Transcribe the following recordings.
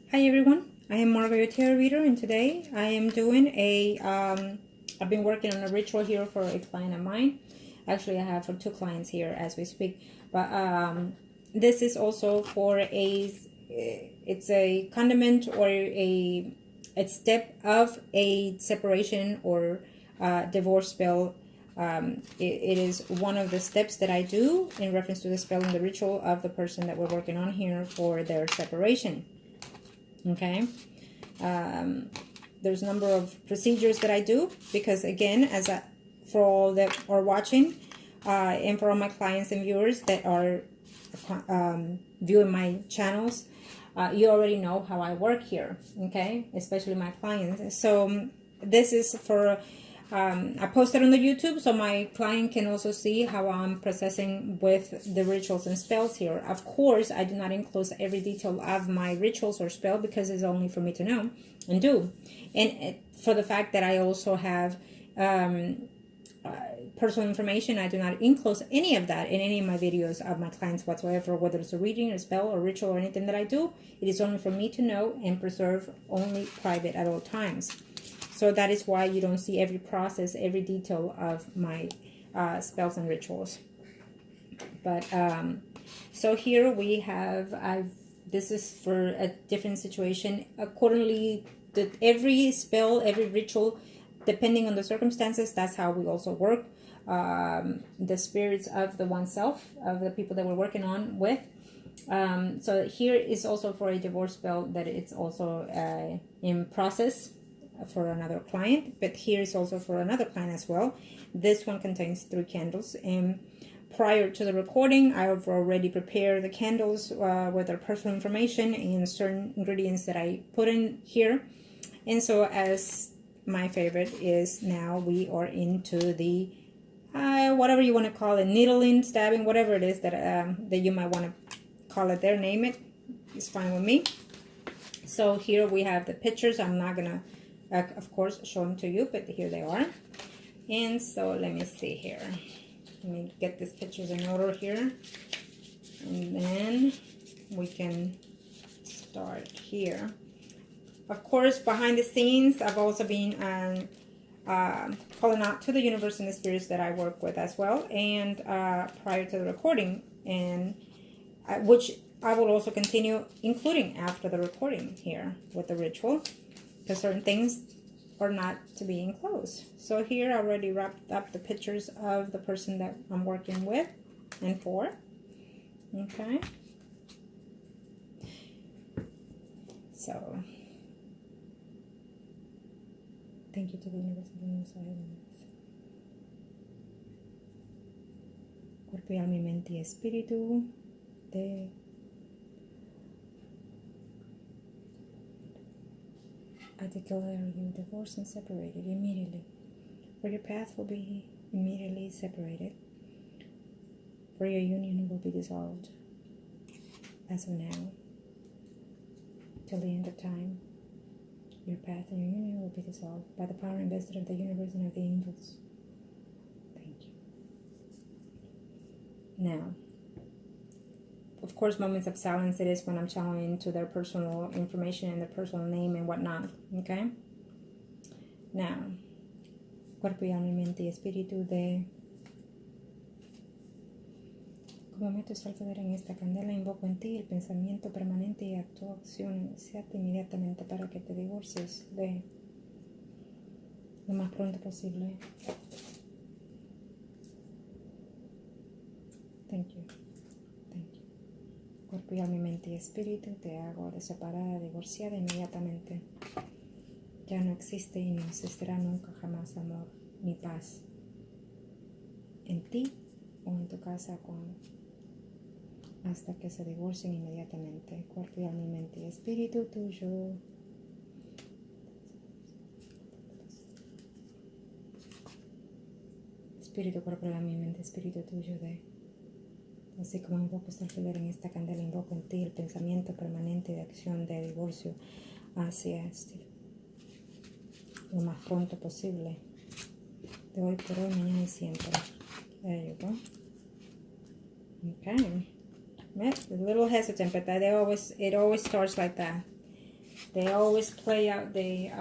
Hi everyone, I am Margourtarotreader, and today I am doing I've been working on a ritual here for a client of mine. Actually, I have for two clients here as we speak, but this is also for it's a condiment or a step of a separation or divorce spell. It is one of the steps that I do in reference to the spell and the ritual of the person that we're working on here for their separation. Okay, there's a number of procedures that I do because, again, for all that are watching and for all my clients and viewers that are viewing my channels, you already know how I work here, okay, especially my clients. So this is for I posted on the YouTube so my client can also see how I'm processing with the rituals and spells here. Of course, I do not enclose every detail of my rituals or spell because it's only for me to know and do. And for the fact that I also have personal information, I do not enclose any of that in any of my videos of my clients whatsoever, whether it's a reading, a spell, or ritual, or anything that I do. It is only for me to know and preserve, only private at all times. So that is why you don't see every process, every detail of my spells and rituals. But so here we have, this is for a different situation. Accordingly, every spell, every ritual, depending on the circumstances, that's how we also work. The spirits of the oneself, of the people that we're working on with. So here is also for a divorce spell that it's also in process for another client, but here is also for another client as well. This one contains 3 candles, and prior to the recording I've already prepared the candles with their personal information and certain ingredients that I put in here. And so, as my favorite is, now we are into the whatever you want to call it, needling, stabbing, whatever it is that that you might want to call it there, name it, it's fine with me. So here we have the pictures. I'm not gonna of course show them to you, but here they are. And so let me see here, let me get these pictures in order here, and then we can start here. Of course, behind the scenes I've also been calling out to the universe and the spirits that I work with as well, and prior to the recording, and which I will also continue including after the recording here with the ritual, because certain things are not to be enclosed. So here I already wrapped up the pictures of the person that I'm working with and for. Okay. So thank you to the universe and the universe. Cuerpo y alma y mente y espíritu de I declare you divorced and separated immediately, for your path will be immediately separated, for your union will be dissolved as of now, till the end of time. Your path and your union will be dissolved by the power invested of the universe and of the angels. Thank you. Now, of course, moments of silence it is when I'm channeling into their personal information and their personal name and whatnot. Okay? Now, cuerpo y alma, mente y espíritu de... Como meto al alrededor en esta candela, invoco en ti el pensamiento permanente y actúo acción inmediata inmediatamente para que te divorcies de lo más pronto posible. Thank you. Cuerpo y alma, mente y espíritu, te hago de separada, divorciada inmediatamente. Ya no existe y no existirá nunca jamás amor ni paz en ti o en tu casa hasta que se divorcien inmediatamente. Cuerpo y alma, mente y espíritu tuyo. Espíritu, cuerpo, alma y mente, espíritu tuyo de... Así como invoco esta alfiler en esta candela, invoco en ti el pensamiento permanente de acción de divorcio hacia lo más pronto posible. De hoy por hoy, mañana y siempre. There you go. Okay. A little hesitant, but it always starts like that. They always play out the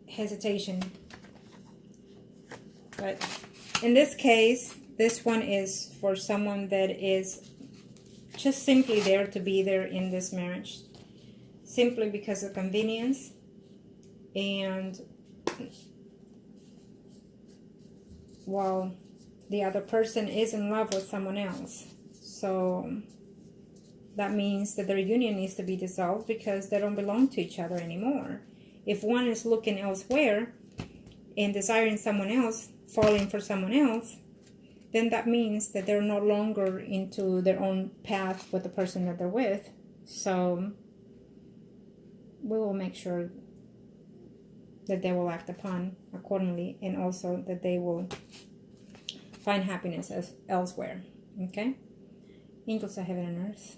hesitation. But in this case, this one is for someone that is just simply there to be there in this marriage, simply because of convenience, and while the other person is in love with someone else. So that means that their union needs to be dissolved because they don't belong to each other anymore. If one is looking elsewhere and desiring someone else, falling for someone else, then that means that they're no longer into their own path with the person that they're with. So we will make sure that they will act upon accordingly, and also that they will find happiness elsewhere. Okay? Angels of heaven and earth.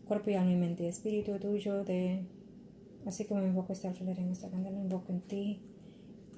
Cuerpo y alma y mente y espíritu tuyo, así como invoco este alfiler en esta candela, invoco en ti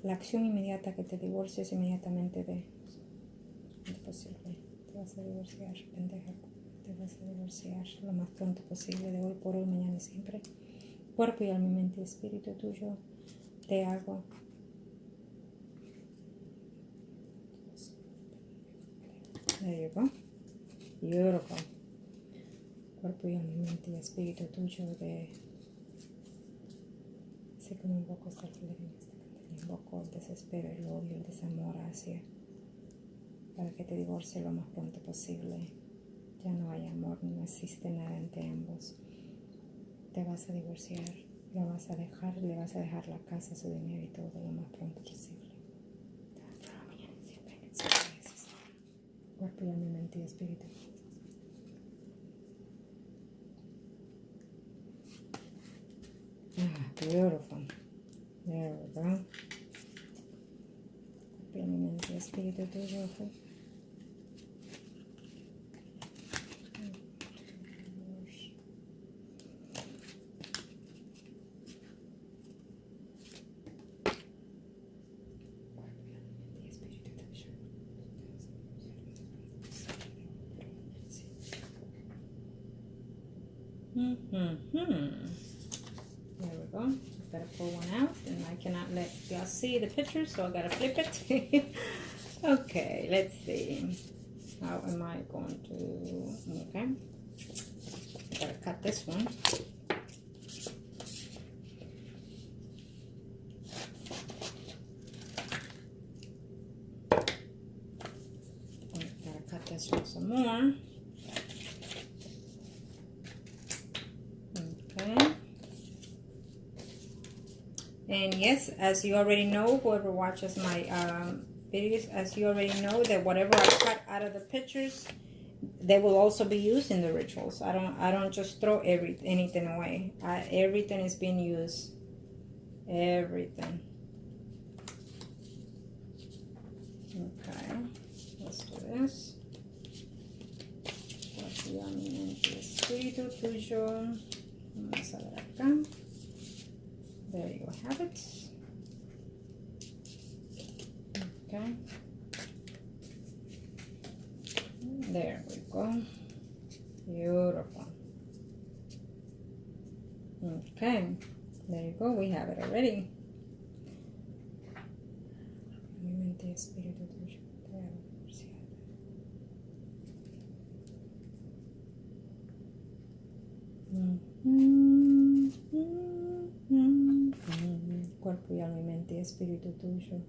la acción inmediata, que te divorcies inmediatamente de posible. Te vas a divorciar, pendeja. Te vas a divorciar lo más pronto posible, de hoy por hoy, mañana y siempre. Cuerpo y alma, mente y espíritu tuyo, te hago. There you go. Beautiful. Cuerpo y alma, mente y espíritu tuyo, así como invoco esta alfiler en esta candela, invoco el desespero, el odio, el desamor hacia, para que te divorcies lo más pronto posible. Ya no hay amor, no existe nada entre ambos. Te vas a divorciar, lo vas a dejar, le vas a dejar la casa, su dinero y todo lo más pronto posible. Cuerpo y alma, mente y espíritu. Beautiful. There we go. Cuerpo y alma, mente y espíritu tuyo. There we go. Gotta pull one out, and I cannot let y'all see the picture, so I gotta flip it. Okay, let's see. How am I going to? Okay, gotta cut this one. Gotta cut this one some more. And yes, as you already know, whoever watches my videos, as you already know, that whatever I cut out of the pictures, they will also be used in the rituals. I don't just throw anything away. Everything is being used. Everything. Okay, let's do this. Espíritu tuyo. Vamos a ver acá. There you have it. Okay. There we go. Beautiful. Okay. There you go. We have it already. Cuerpo y alma y mente y espíritu tuyo.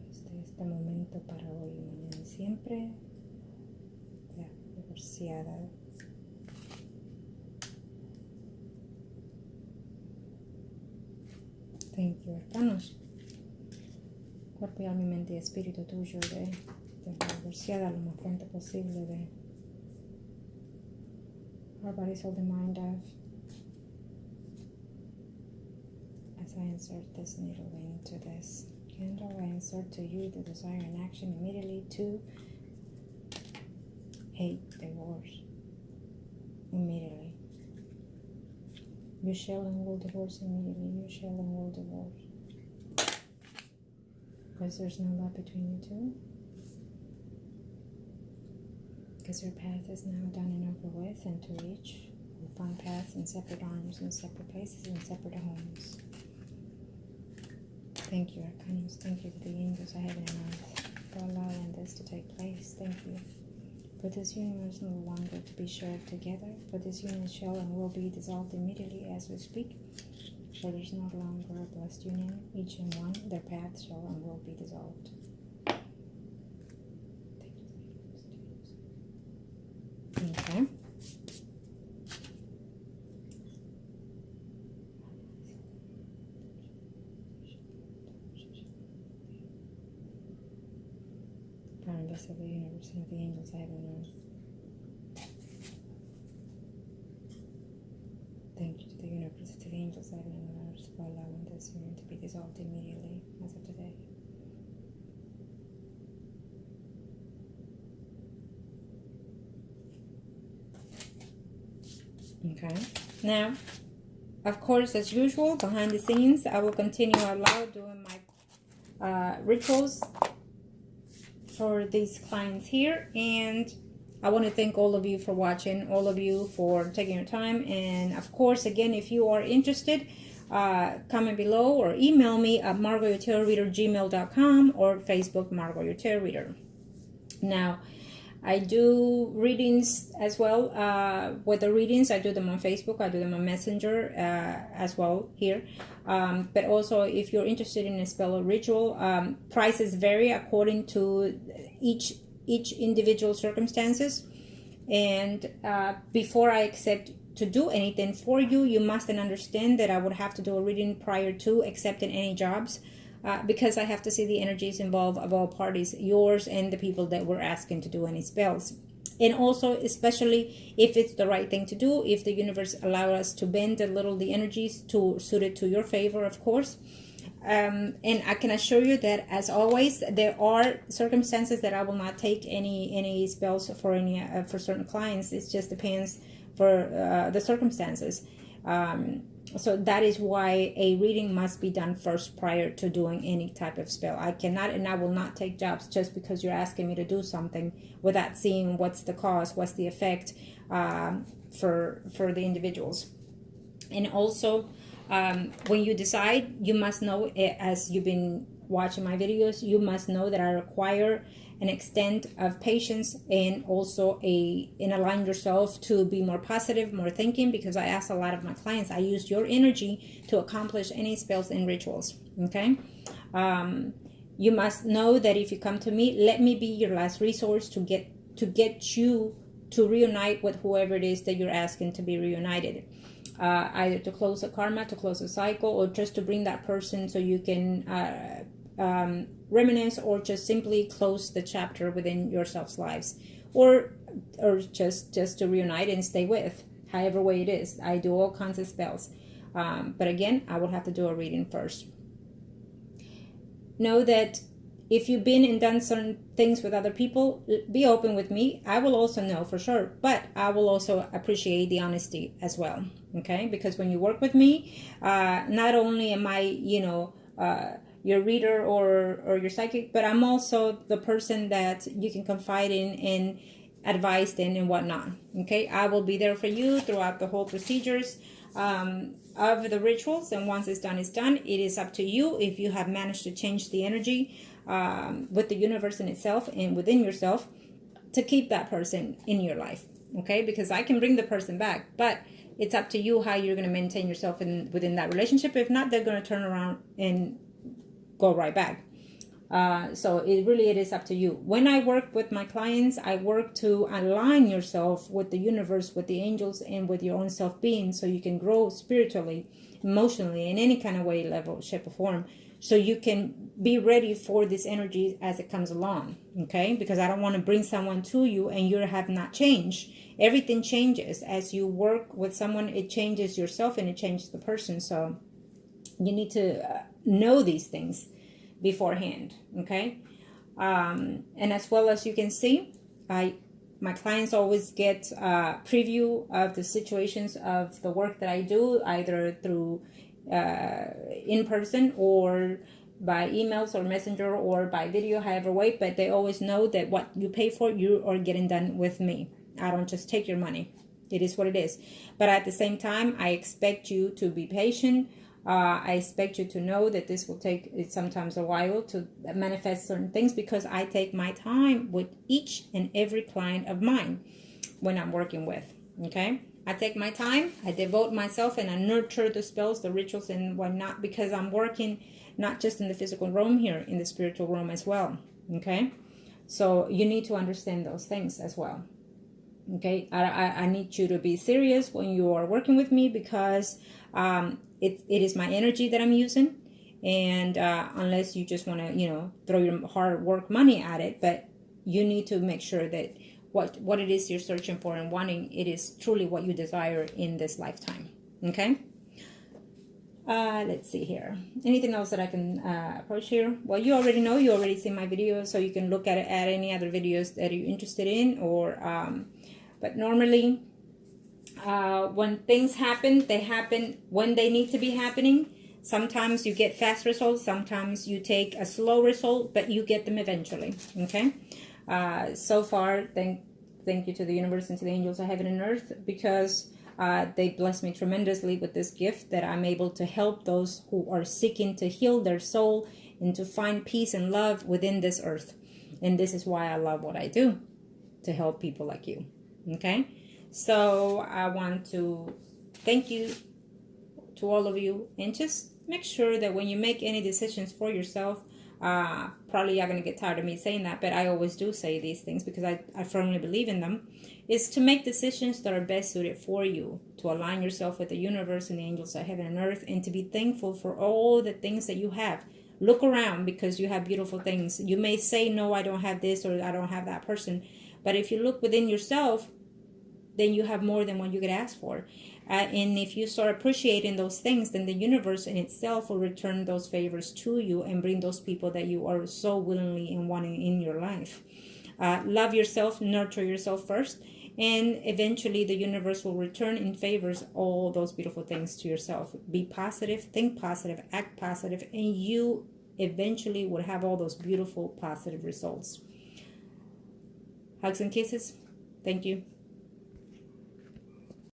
Desde este momento para hoy, mañana y siempre. Ya, divorciada. Thank you, hermanos. Cuerpo y alma y mente y espíritu tuyo de divorciada lo más pronto posible de our bodies, soul, the mind of. As I insert this needle into this candle, I insert to you the desire and action immediately to hate divorce. Immediately. You shall and will divorce immediately. You shall and will divorce. Because there's no love between you two. because your path is now done and over with, and to reach, we'll find paths in separate arms, in separate places, in separate homes. Thank you, Arcanos. Thank you to the angels of heaven and earth for allowing this to take place. Thank you. For this universe no longer to be shared together, for this union shall and will be dissolved immediately as we speak. For there's no longer a blessed union, each and one, their paths shall and will be dissolved. Okay. Power and bless of the universe and of the angels of heaven and earth. Thank you to the universe, to the angels of heaven and earth for allowing this union to be dissolved immediately as of today. Okay. Now, of course, as usual, behind the scenes, I will continue out loud doing my rituals for these clients here. And I want to thank all of you for watching, all of you for taking your time. And of course, again, if you are interested, comment below or email me at margourtarotreader@gmail.com or Facebook Margourtarotreader. Now, I do readings as well. With the readings, I do them on Facebook. I do them on Messenger as well here. But also, if you're interested in a spell or ritual, prices vary according to each individual circumstances. And before I accept to do anything for you, you must then understand that I would have to do a reading prior to accepting any jobs. Because I have to see the energies involved of all parties, yours and the people that we're asking to do any spells. And also, especially if it's the right thing to do, if the universe allows us to bend a little the energies to suit it to your favor, of course. And I can assure you that, as always, there are circumstances that I will not take any spells for for certain clients. It just depends for the circumstances. So that is why a reading must be done first prior to doing any type of spell. I cannot and I will not take jobs just because you're asking me to do something without seeing what's the cause, what's the effect for the individuals. And also, when you decide, you must know, as you've been watching my videos, you must know that I require an extent of patience and also align yourself to be more positive, more thinking, because I ask a lot of my clients, I use your energy to accomplish any spells and rituals. Okay. You must know that if you come to me, let me be your last resource to get you to reunite with whoever it is that you're asking to be reunited. Either to close a karma, to close a cycle, or just to bring that person so you can reminisce, or just simply close the chapter within yourself's lives, or just to reunite and stay with, however way it is. I do all kinds of spells, but again, I will have to do a reading first. Know that if you've been and done certain things with other people, be open with me. I will also know for sure, but I will also appreciate the honesty as well. Okay, because when you work with me, not only am I, your reader or your psychic, but I'm also the person that you can confide in and advise in and whatnot. Okay, I will be there for you throughout the whole procedures of the rituals, and once it's done, it's done. It is up to you if you have managed to change the energy with the universe in itself and within yourself to keep that person in your life. Okay, because I can bring the person back, but it's up to you how you're going to maintain yourself within that relationship. If not, they're going to turn around and go right back. So it is up to you. When I work with my clients, I work to align yourself with the universe, with the angels, and with your own self-being, so you can grow spiritually, emotionally, in any kind of way, level, shape, or form, so you can be ready for this energy as it comes along. Okay, because I don't want to bring someone to you and you have not changed. Everything changes as you work with someone. It changes yourself and it changes the person. So you need to know these things beforehand. Okay, and as well as you can see, my clients always get a preview of the situations of the work that I do, either through in person or by emails or messenger or by video, however way, but they always know that what you pay for, you are getting done with me. I don't just take your money. It is what it is. But at the same time, I expect you to be patient. I expect you to know that this will take sometimes a while to manifest certain things, because I take my time with each and every client of mine when I'm working with. Okay? I take my time, I devote myself, and I nurture the spells, the rituals, and whatnot, because I'm working not just in the physical realm here, in the spiritual realm as well. Okay? So you need to understand those things as well. Okay? I need you to be serious when you are working with me, because it is my energy that I'm using. And unless you just want to, throw your hard work money at it, but you need to make sure that what it is you're searching for and wanting, it is truly what you desire in this lifetime. Okay? Let's see here. Anything else that I can approach here? Well, you already know. You already see my videos, so you can look at any other videos that you're interested in. Or, but normally, when things happen, they happen when they need to be happening. Sometimes you get fast results. Sometimes you take a slow result, but you get them eventually. Okay? So far, thank you to the universe and to the angels of heaven and earth, because they bless me tremendously with this gift that I'm able to help those who are seeking to heal their soul and to find peace and love within this earth. And this is why I love what I do, to help people like you. Okay? So I want to thank you to all of you, and just make sure that when you make any decisions for yourself, probably you're going to get tired of me saying that, but I always do say these things because I firmly believe in them, is to make decisions that are best suited for you, to align yourself with the universe and the angels of heaven and earth, and to be thankful for all the things that you have. Look around, because you have beautiful things. You may say, no, I don't have this, or I don't have that person. But if you look within yourself, then you have more than what you could ask for. And if you start appreciating those things, then the universe in itself will return those favors to you and bring those people that you are so willingly and wanting in your life. Love yourself, nurture yourself first, and eventually the universe will return in favors all those beautiful things to yourself. Be positive, think positive, act positive, and you eventually will have all those beautiful positive results. Hugs and kisses. Thank you.